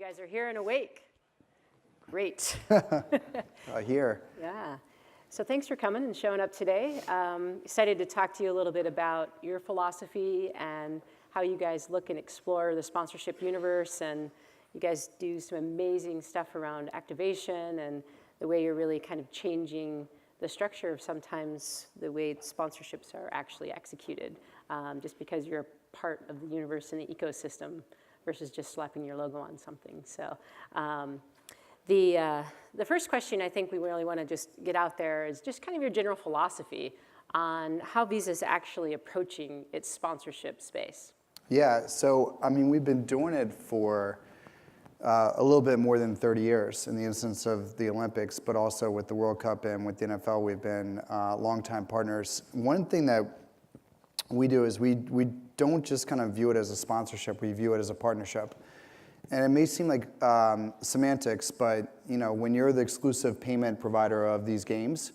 guys are here and awake. Great. Here. Yeah. So thanks for coming and showing up today. Excited to talk to you a little bit about your philosophy and how you guys look and explore the sponsorship universe. And you guys do some amazing stuff around activation and the way you're really kind of changing the structure of sometimes the way sponsorships are actually executed, just because you're a part of the universe and the ecosystem versus just slapping your logo on something. So the first question I think we really want to just get out there is just kind of your general philosophy on how Visa is actually approaching its sponsorship space. Yeah, so I mean, we've been doing it for a little bit more than 30 years in the instance of the Olympics, but also with the World Cup and with the NFL, we've been longtime partners. One thing that we do is we don't just kind of view it as a sponsorship, we view it as a partnership. And it may seem like semantics, but when you're the exclusive payment provider of these games,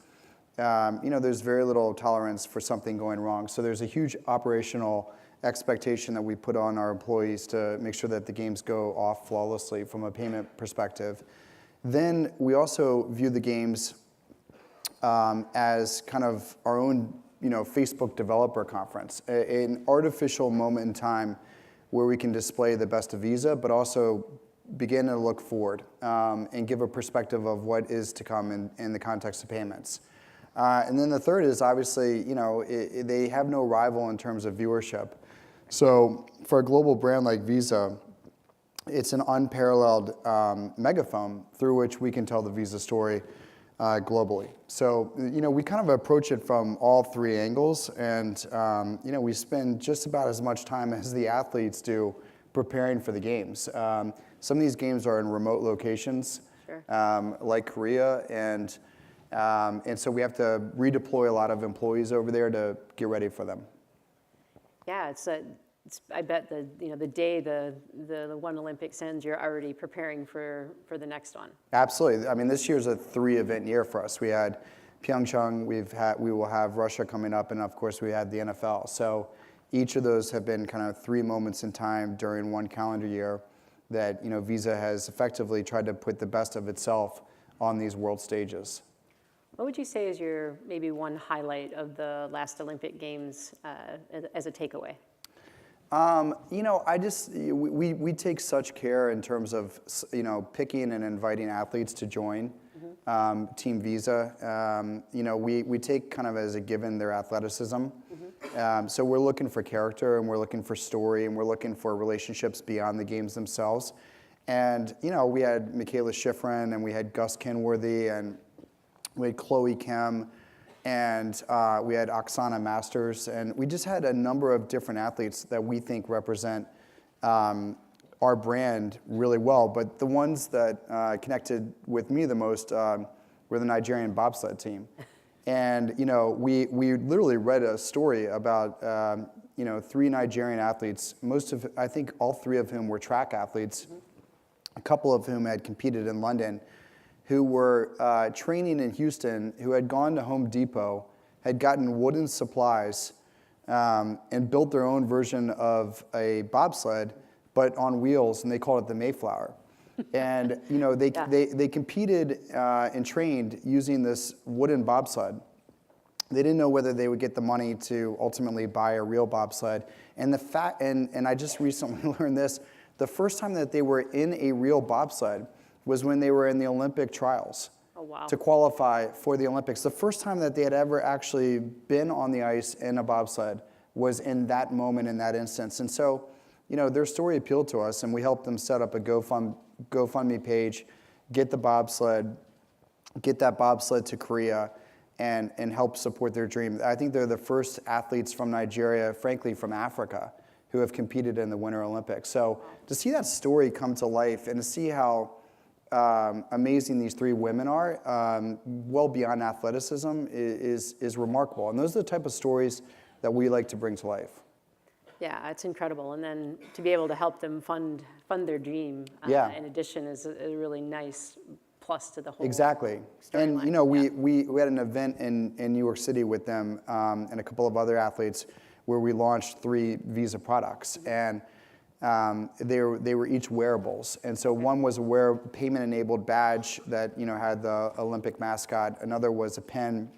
there's very little tolerance for something going wrong. So there's a huge operational expectation that we put on our employees to make sure that the games go off flawlessly from a payment perspective. Then we also view the games as kind of our own Facebook developer conference, an artificial moment in time where we can display the best of Visa, but also begin to look forward and give a perspective of what is to come in the context of payments. And then the third is obviously, they have no rival in terms of viewership. So for a global brand like Visa, it's an unparalleled megaphone through which we can tell the Visa story globally. So, we kind of approach it from all three angles, and, we spend just about as much time as the athletes do preparing for the games. Some of these games are in remote locations, Sure. Like Korea, and so we have to redeploy a lot of employees over there to get ready for them. Yeah, I bet the day the one Olympics ends, you're already preparing for the next one. Absolutely. I mean, this year's a 3-event year for us. We had Pyeongchang, we will have Russia coming up, and of course we had the NFL. So each of those have been kind of 3 moments in time during one calendar year that Visa has effectively tried to put the best of itself on these world stages. What would you say is your maybe one highlight of the last Olympic Games as a takeaway? We take such care in terms of, picking and inviting athletes to join Team Visa. We take kind of as a given their athleticism. So we're looking for character, and we're looking for story, and we're looking for relationships beyond the games themselves. And, we had Michaela Schifrin, and we had Gus Kenworthy, and we had Chloe Kim, and we had Oksana Masters, and we just had a number of different athletes that we think represent our brand really well. But the ones that connected with me the most were the Nigerian bobsled team. And we literally read a story about 3 Nigerian athletes. I think all 3 of whom were track athletes, a couple of whom had competed in London, who were training in Houston, who had gone to Home Depot, had gotten wooden supplies, and built their own version of a bobsled, but on wheels, and they called it the Mayflower. And they competed and trained using this wooden bobsled. They didn't know whether they would get the money to ultimately buy a real bobsled. And and I just recently learned this, the first time that they were in a real bobsled was when they were in the Olympic trials. Oh, wow. To qualify for the Olympics. The first time that they had ever actually been on the ice in a bobsled was in that moment, in that instance. And so, their story appealed to us, and we helped them set up a GoFundMe page, get that bobsled to Korea, and help support their dream. I think they're the first athletes from Nigeria, frankly from Africa, who have competed in the Winter Olympics. So to see that story come to life and to see how amazing these 3 women are, well beyond athleticism, is remarkable. And those are the type of stories that we like to bring to life. Yeah, it's incredible. And then to be able to help them fund their dream, in addition, is a really nice plus to the whole. Exactly. And we had an event in New York City with them and a couple of other athletes where we launched 3 Visa products. And they were each wearables. And so one was a payment-enabled badge that had the Olympic mascot. Another was a pen.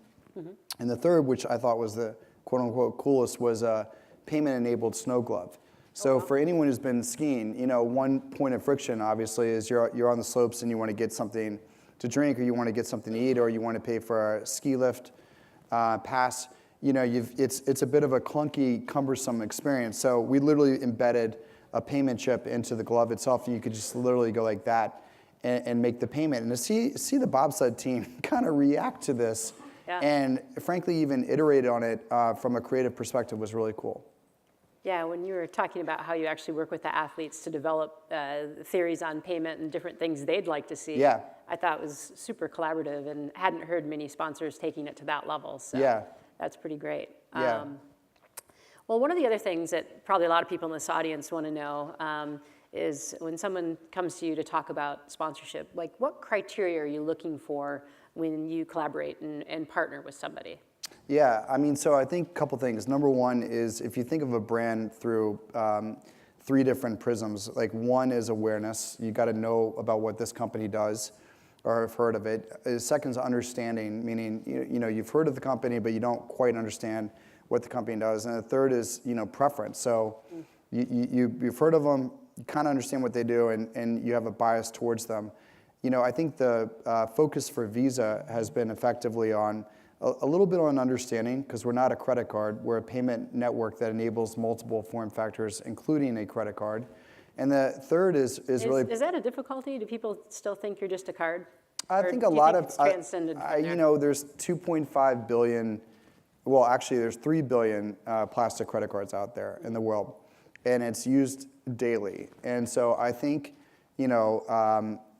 And the third, which I thought was the quote-unquote coolest, was a payment-enabled snow glove. So for anyone who's been skiing, one point of friction, obviously, is you're on the slopes and you want to get something to drink, or you want to get something to eat, or you want to pay for a ski lift pass. It's a bit of a clunky, cumbersome experience. So we literally embedded a payment chip into the glove itself, and you could just literally go like that and make the payment. And to see the bobsled team kind of react to this, and frankly even iterate on it from a creative perspective was really cool. Yeah, when you were talking about how you actually work with the athletes to develop theories on payment and different things they'd like to see, I thought it was super collaborative and hadn't heard many sponsors taking it to that level. So that's pretty great. Well, one of the other things that probably a lot of people in this audience want to know is when someone comes to you to talk about sponsorship, like what criteria are you looking for when you collaborate and partner with somebody? Yeah, so I think a couple things. Number one is if you think of a brand through 3 different prisms, like one is awareness. You got to know about what this company does or have heard of it. Second is understanding, meaning you've heard of the company, but you don't quite understand what the company does. And the third is preference. So you've heard of them, you kind of understand what they do, and you have a bias towards them. I think the focus for Visa has been effectively on a little bit on understanding, because we're not a credit card. We're a payment network that enables multiple form factors, including a credit card. And the third is really... Is that a difficulty? Do people still think you're just a card? I think a lot of... It's transcended from there? There's 2.5 billion... Well, actually, there's 3 billion plastic credit cards out there in the world, and it's used daily. And so I think,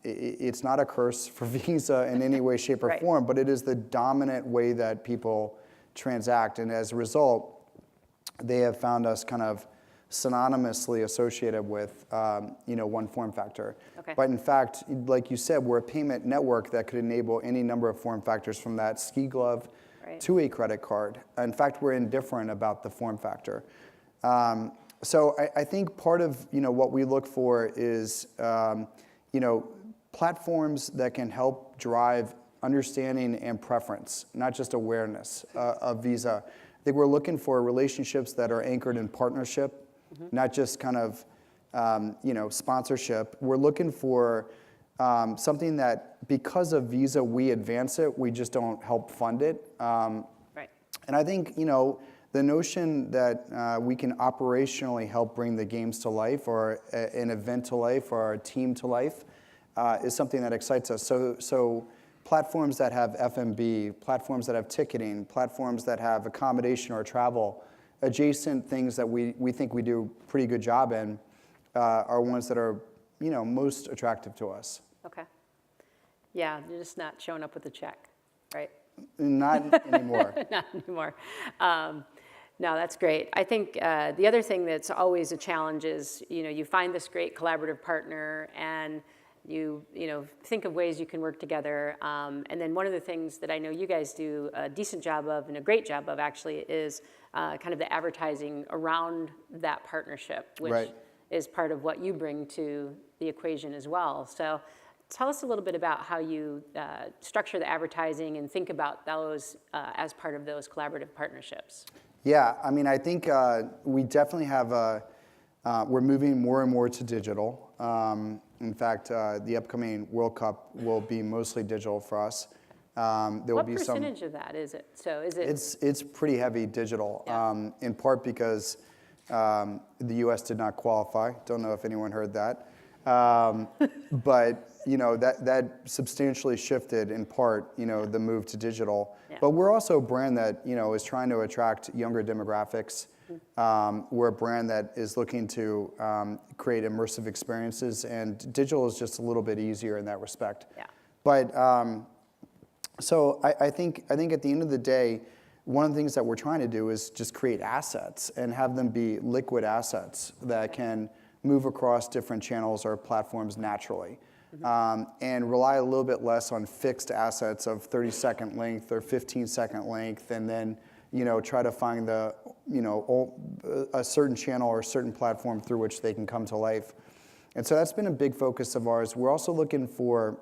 it's not a curse for Visa in any way, shape, or form, but it is the dominant way that people transact. And as a result, they have found us kind of synonymously associated with, one form factor. But in fact, like you said, we're a payment network that could enable any number of form factors, from that ski glove to a credit card. In fact, we're indifferent about the form factor. So I think part of what we look for is platforms that can help drive understanding and preference, not just awareness of Visa. I think we're looking for relationships that are anchored in partnership, not just kind of sponsorship. We're looking for something that, because of Visa, we advance it, we just don't help fund it. And I think, the notion that we can operationally help bring the games to life, or an event to life, or a team to life, is something that excites us. So platforms that have F&B, platforms that have ticketing, platforms that have accommodation or travel, adjacent things that we think we do a pretty good job in, are ones that are most attractive to us. Okay. Yeah, you're just not showing up with a check, right? Not anymore. Not anymore. No, that's great. I think the other thing that's always a challenge is, you find this great collaborative partner, and you think of ways you can work together. And then one of the things that I know you guys do a decent job of, and a great job of actually, is kind of the advertising around that partnership, which is part of what you bring to the equation as well. So tell us a little bit about how you structure the advertising and think about those as part of those collaborative partnerships. Yeah, I think we definitely have we're moving more and more to digital. In fact, the upcoming World Cup will be mostly digital for us. What percentage of that is it? So is it? It's pretty heavy digital, in part because the U.S. did not qualify. Don't know if anyone heard that. But that substantially shifted, in part, the move to digital. But we're also a brand that is trying to attract younger demographics. We're a brand that is looking to create immersive experiences, and digital is just a little bit easier in that respect. But so I think at the end of the day, one of the things that we're trying to do is just create assets and have them be liquid assets that can move across different channels or platforms naturally, and rely a little bit less on fixed assets of 30-second length or 15-second length, and then try to find a certain channel or a certain platform through which they can come to life. And so that's been a big focus of ours. We're also looking for,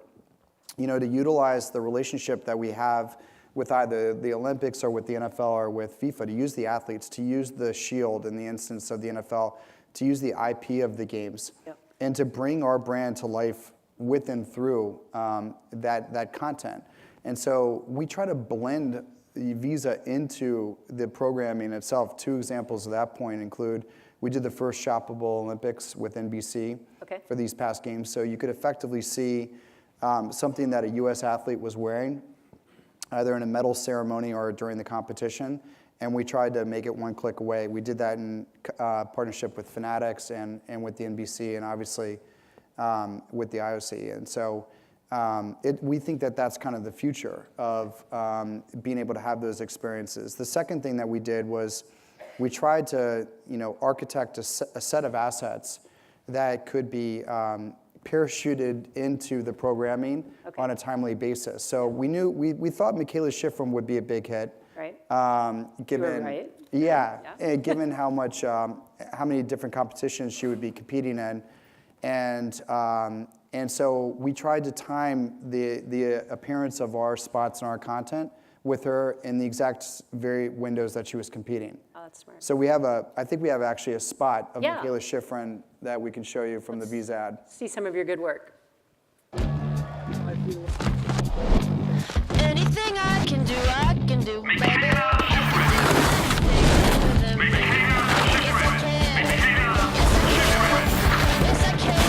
to utilize the relationship that we have with either the Olympics or with the NFL or with FIFA, to use the athletes, to use the shield in the instance of the NFL, to use the IP of the games, and to bring our brand to life with and through that content. And so we try to blend Visa into the programming itself. Two examples of that point include, we did the first shoppable Olympics with NBC for these past games. So you could effectively see something that a US athlete was wearing, either in a medal ceremony or during the competition, and we tried to make it one click away. We did that in partnership with Fanatics and with the NBC, and obviously with the IOC. And so we think that that's kind of the future of being able to have those experiences. The second thing that we did was we tried to architect a set of assets that could be parachuted into the programming on a timely basis. So we thought Michaela Schifrin would be a big hit. Right. Given, right. Yeah, and given how many different competitions she would be competing in, and so we tried to time the appearance of our spots and our content with her in the exact very windows that she was competing. Oh, that's smart. So I think we have actually a spot of Michaela Schifrin that we can show you from the Visa ad. See some of your good work. Anything I can do, baby. Yes, I can.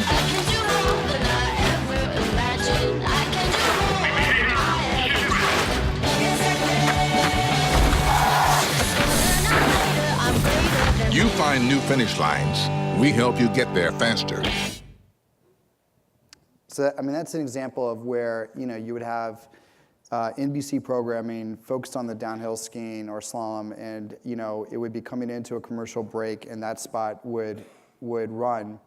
I can do more than I ever imagined. I can do more than I ever dreamed. Yes, I can. I'm greater than You find new finish lines. We help you get there faster. So that's an example of where you would have NBC programming focused on the downhill skiing or slalom, and it would be coming into a commercial break, and that spot would run,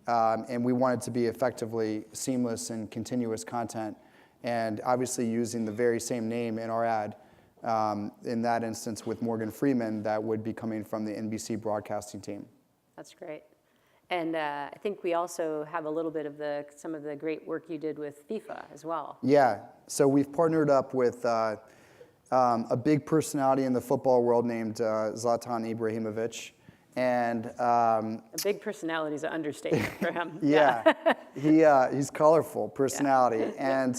and we wanted to be effectively seamless and continuous content, and obviously using the very same name in our ad. In that instance, with Morgan Freeman, that would be coming from the NBC broadcasting team. That's great. And I think we also have a little bit of some of the great work you did with FIFA as well. Yeah, so we've partnered up with a big personality in the football world named Zlatan Ibrahimovic. And a big personality is an understatement for him. Yeah, he's colorful personality. And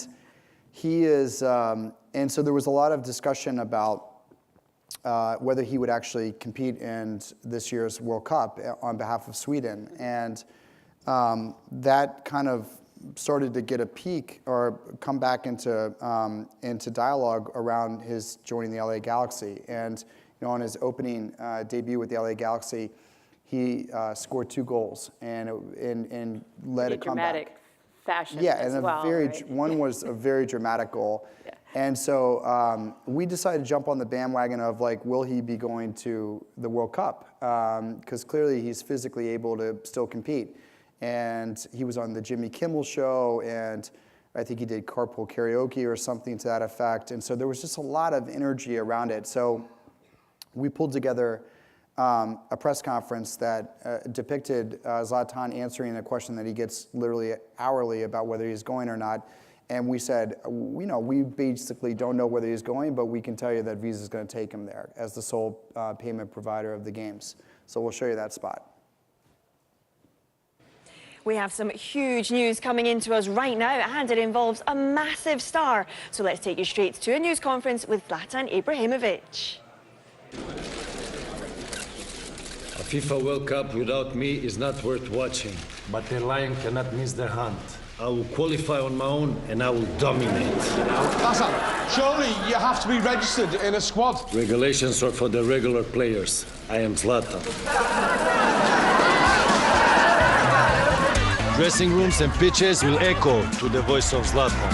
he is, and so there was a lot of discussion about whether he would actually compete in this year's World Cup on behalf of Sweden. And that kind of started to get a peak or come back into dialogue around his joining the LA Galaxy. And on his opening debut with the LA Galaxy, he scored 2 goals and led a comeback. Dramatic fashion and right? one was a very dramatic goal. And so we decided to jump on the bandwagon of will he be going to the World Cup? Because clearly he's physically able to still compete. And he was on the Jimmy Kimmel show, and I think he did carpool karaoke or something to that effect. And so there was just a lot of energy around it. So we pulled together a press conference that depicted Zlatan answering a question that he gets literally hourly about whether he's going or not. And we said, we basically don't know whether he's going, but we can tell you that Visa's going to take him there as the sole payment provider of the games. So we'll show you that spot. We have some huge news coming into us right now, and it involves a massive star. So let's take you straight to a news conference with Zlatan Ibrahimovic. A FIFA World Cup without me is not worth watching. But the lion cannot miss the hunt. I will qualify on my own and I will dominate. Zlatan, surely you have to be registered in a squad. Regulations are for the regular players. I am Zlatan. Dressing rooms and pitches will echo to the voice of Zlatan.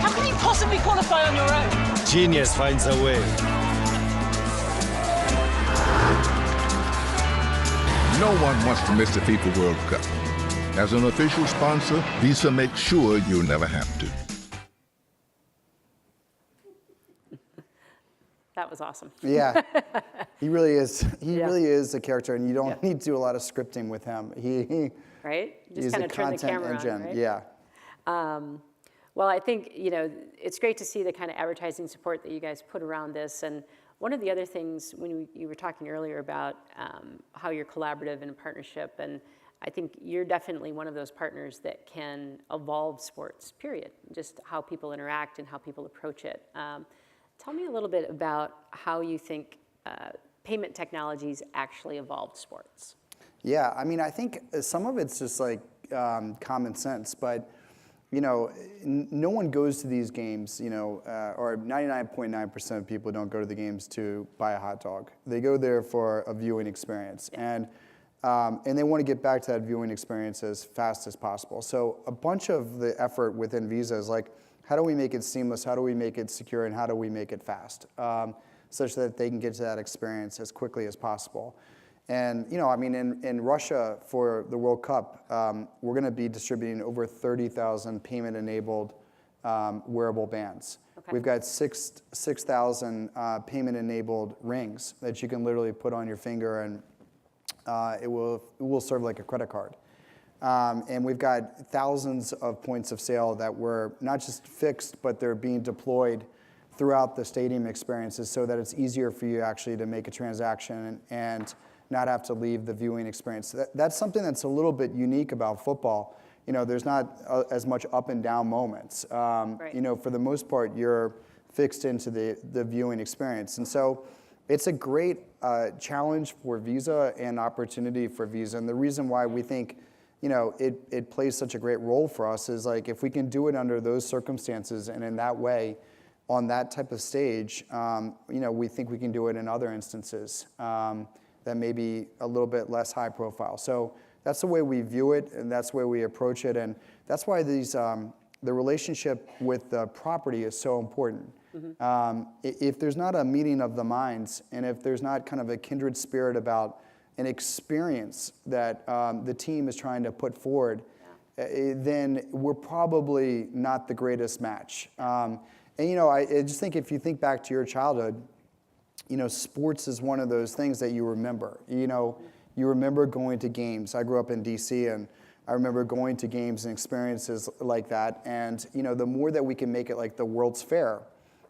How can you possibly qualify on your own? Genius finds a way. No one wants to miss the FIFA World Cup. As an official sponsor, Visa makes sure you'll never have to. That was awesome. Yeah, he really is. He Yeah. really is a character, and you don't Yeah. need to do a lot of scripting with him. Right? Just He's kind a of turn the content camera engine. on, right? Yeah. Well, I think, it's great to see the kind of advertising support that you guys put around this. And one of the other things, when you were talking earlier about how you're collaborative in a partnership, and I think you're definitely one of those partners that can evolve sports, period. Just how people interact and how people approach it. Tell me a little bit about how you think payment technologies actually evolved sports. Yeah, I mean, I think some of it's just like common sense, but no one goes to these games, or 99.9% of people don't go to the games to buy a hot dog. They go there for a viewing experience, and they want to get back to that viewing experience as fast as possible. So a bunch of the effort within Visa is like, how do we make it seamless? How do we make it secure? And how do we make it fast, such that they can get to that experience as quickly as possible? And I mean, in Russia for the World Cup, we're going to be distributing over 30,000 payment-enabled wearable bands. Okay. We've got 6,000 payment-enabled rings that you can literally put on your finger, and it will serve like a credit card. And we've got thousands of points of sale that were not just fixed, but they're being deployed throughout the stadium experiences so that it's easier for you actually to make a transaction and not have to leave the viewing experience. That's something that's a little bit unique about football. There's not as much up and down moments. Right. For the most part, you're fixed into the viewing experience. And so it's a great challenge for Visa and opportunity for Visa. And the reason why we think it plays such a great role for us is like if we can do it under those circumstances and in that way on that type of stage, we think we can do it in other instances that may be a little bit less high profile. So that's the way we view it, and that's the way we approach it, and that's why the relationship with the property is so important. Mm-hmm. If there's not a meeting of the minds, and if there's not kind of a kindred spirit about an experience that the team is trying to put forward, then we're probably not the greatest match. And I just think if you think back to your childhood, sports is one of those things that you remember. You remember going to games. I grew up in D.C., and I remember going to games and experiences like that. And, the more that we can make it like the World's Fair,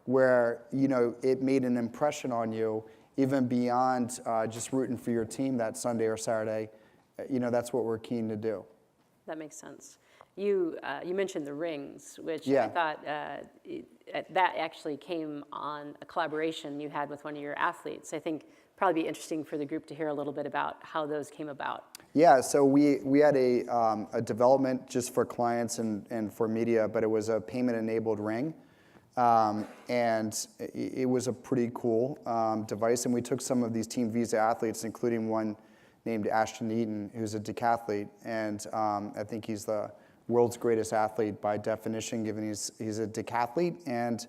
where, it made an impression on you, even beyond just rooting for your team that Sunday or Saturday, that's what we're keen to do. That makes sense. You mentioned the rings, which Yeah. I thought that actually came on a collaboration you had with one of your athletes. I think probably be interesting for the group to hear a little bit about how those came about. Yeah, so we had a development just for clients and for media, but it was a payment-enabled ring. And it was a pretty cool device. And we took some of these Team Visa athletes, including one named Ashton Eaton, who's a decathlete. And I think he's the world's greatest athlete by definition, given he's a decathlete. And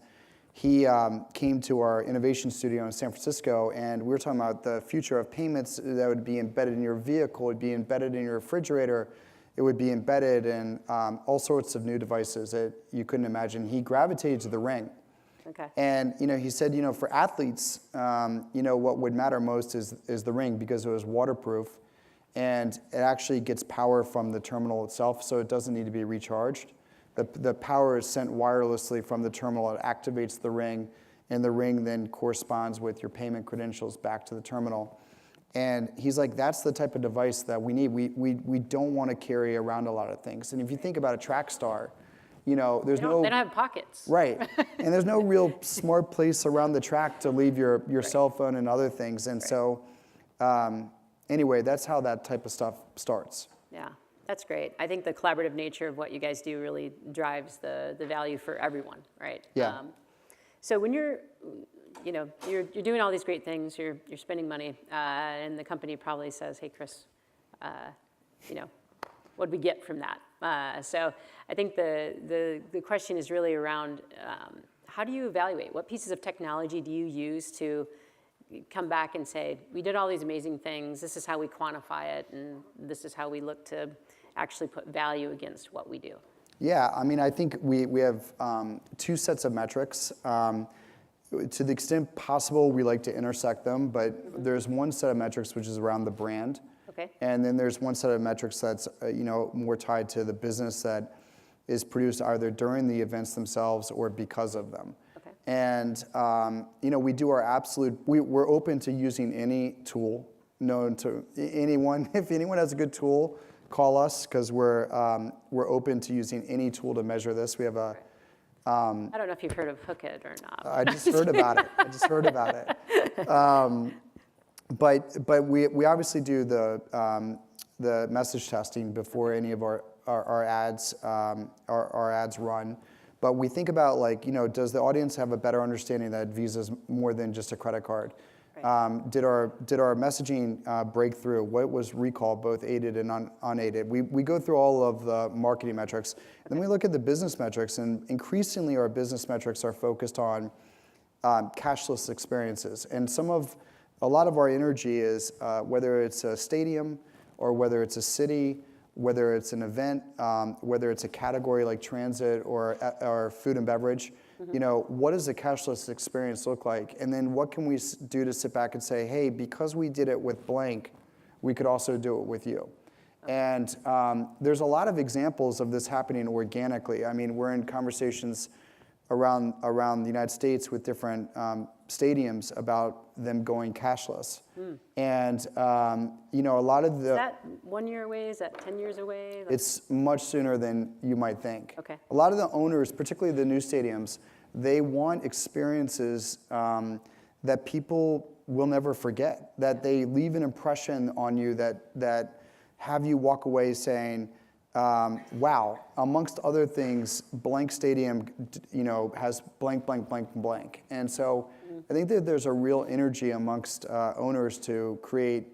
he came to our innovation studio in San Francisco, and we were talking about the future of payments that would be embedded in your vehicle, would be embedded in your refrigerator, it would be embedded in all sorts of new devices that you couldn't imagine. He gravitated to the ring. Okay. And he said, for athletes, what would matter most is the ring, because it was waterproof, and it actually gets power from the terminal itself, so it doesn't need to be recharged. The power is sent wirelessly from the terminal. It activates the ring, and the ring then corresponds with your payment credentials back to the terminal. And he's like, that's the type of device that we need. We don't want to carry around a lot of things. And if you think about a track star, there's no... They don't have pockets. Right. And there's no real smart place around the track to leave your cell phone and other things. And so, anyway, that's how that type of stuff starts. Yeah, that's great. I think the collaborative nature of what you guys do really drives the value for everyone, right? Yeah. So when you're doing all these great things, you're spending money, and the company probably says, "Hey, Chris, what do we get from that?" So I think the question is really around how do you evaluate? What pieces of technology do you use to come back and say, we did all these amazing things, this is how we quantify it, and this is how we look to actually put value against what we do? Yeah, I mean, I think we have two sets of metrics. to the extent possible, we like to intersect them, but there's one set of metrics which is around the brand. Okay. And then there's one set of metrics that's more tied to the business that is produced either during the events themselves or because of them. Okay. And we do our absolute. We're open to using any tool known to anyone. If anyone has a good tool, call us because we're open to using any tool to measure this. We have a. I don't know if you've heard of Hookit or not. I just heard about it. But we obviously do the message testing before any of our ads run. But we think about does the audience have a better understanding that Visa's more than just a credit card? Right. Did our messaging break through? What was recall, both aided and unaided? We go through all of the marketing metrics, and then we look at the business metrics. And increasingly, our business metrics are focused on cashless experiences. And a lot of our energy is whether it's a stadium or whether it's a city, whether it's an event, whether it's a category like transit or food and beverage. What does a cashless experience look like? And then what can we do to sit back and say, hey, because we did it with blank, we could also do it with you. And there's a lot of examples of this happening organically. I mean, we're in conversations around the United States with different stadiums about them going cashless. And a lot of the... Is that 1 year away? Is that 10 years away? It's much sooner than you might think. Okay. A lot of the owners, particularly the new stadiums, they want experiences that people will never forget, that they leave an impression on you that have you walk away saying, wow, amongst other things, blank stadium, has blank, blank, blank, blank. And so I think that there's a real energy amongst owners to create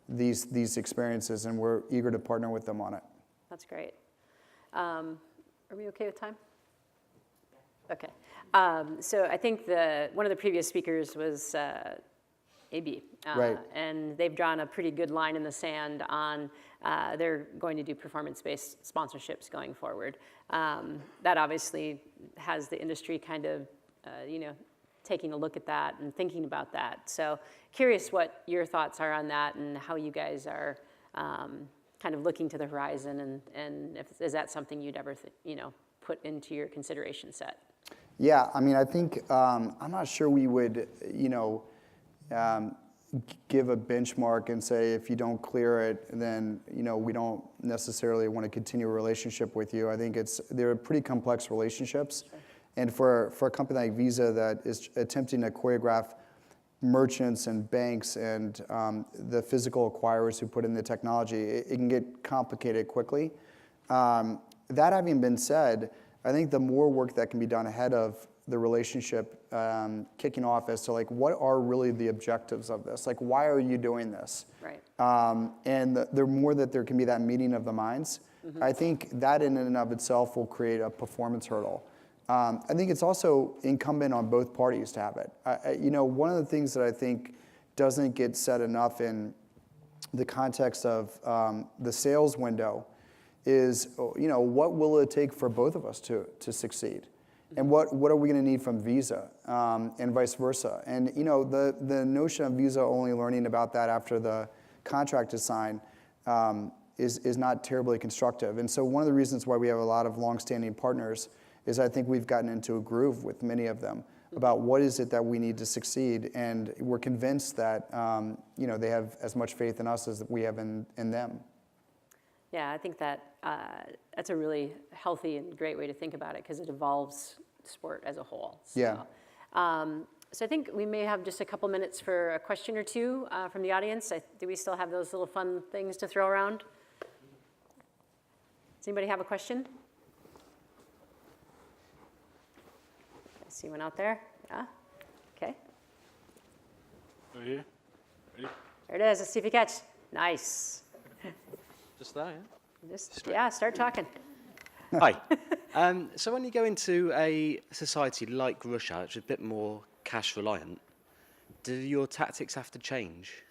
these experiences, and we're eager to partner with them on it. That's great. Are we okay with time? Okay. So I think one of the previous speakers was AB. Right. And they've drawn a pretty good line in the sand on they're going to do performance-based sponsorships going forward. That obviously has the industry kind of, taking a look at that and thinking about that. So curious what your thoughts are on that and how you guys are kind of looking to the horizon and is that something you'd ever, put into your consideration set? Yeah, I mean, I think, I'm not sure we would, give a benchmark and say if you don't clear it, then we don't necessarily want to continue a relationship with you. I think they're pretty complex relationships, and for a company like Visa that is attempting to choreograph merchants and banks and the physical acquirers who put in the technology, it can get complicated quickly. That having been said, I think the more work that can be done ahead of the relationship kicking off as to what are really the objectives of this? Why are you doing this? Right. And the more that there can be that meeting of the minds, I think that in and of itself will create a performance hurdle. I think it's also incumbent on both parties to have it. One of the things that I think doesn't get said enough in the context of the sales window is, what will it take for both of us to succeed? And what are we going to need from Visa and vice versa? And the notion of Visa only learning about that after the contract is signed is not terribly constructive. And so one of the reasons why we have a lot of longstanding partners is I think we've gotten into a groove with many of them about what is it that we need to succeed, and we're convinced that they have as much faith in us as we have in them. Yeah, I think that that's a really healthy and great way to think about it because it evolves sport as a whole. So, Yeah. So I think we may have just a couple minutes for a question or two from the audience. Do we still have those little fun things to throw around? Does anybody have a question? I see one out there. Yeah. Okay. Over here. Ready? There it is. Let's see if you catch. Nice. Just there, yeah? Yeah, start talking. Hi. So when you go into a society like Russia, which is a bit more cash reliant, do your tactics have to change?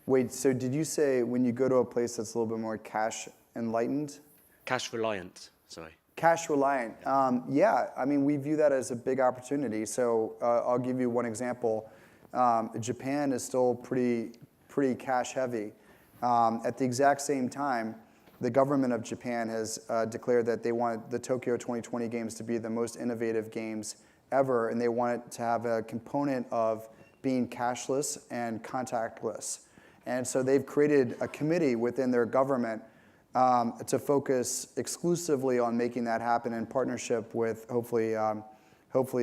Wait, so did you say when you go to a place that's a little bit more cash enlightened? Cash reliant, sorry. Cash reliant. Yeah, I mean, we view that as a big opportunity. So I'll give you one example. Japan is still pretty cash heavy. At the exact same time, the government of Japan has declared that they want the Tokyo 2020 games to be the most innovative games ever, and they want it to have a component of being cashless and contactless. And so they've created a committee within their government to focus exclusively on making that happen in partnership with hopefully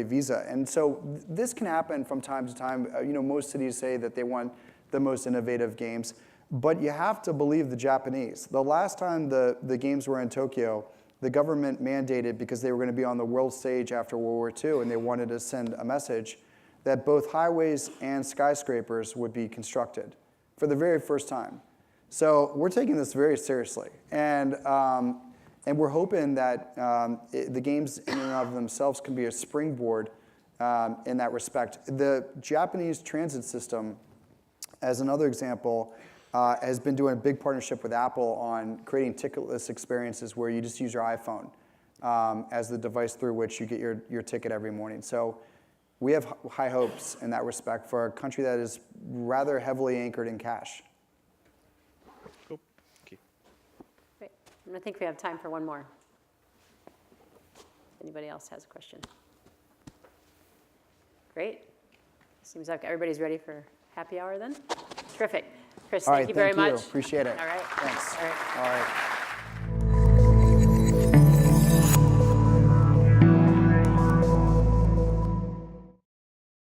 Visa. And so this can happen from time to time. Most cities say that they want the most innovative games, but you have to believe the Japanese. The last time the games were in Tokyo, the government mandated, because they were going to be on the world stage after World War II, and they wanted to send a message that both highways and skyscrapers would be constructed for the very first time. So we're taking this very seriously, and we're hoping that the games in and of themselves can be a springboard in that respect. The Japanese transit system, as another example, has been doing a big partnership with Apple on creating ticketless experiences where you just use your iPhone as the device through which you get your ticket every morning. So we have high hopes in that respect for a country that is rather heavily anchored in cash. Cool. Thank you. Great. And I think we have time for one more. Anybody else has a question? Great. Seems like everybody's ready for happy hour then. Terrific. Chris, All thank right, you very much. Appreciate it. All right. Thanks. All right. All right.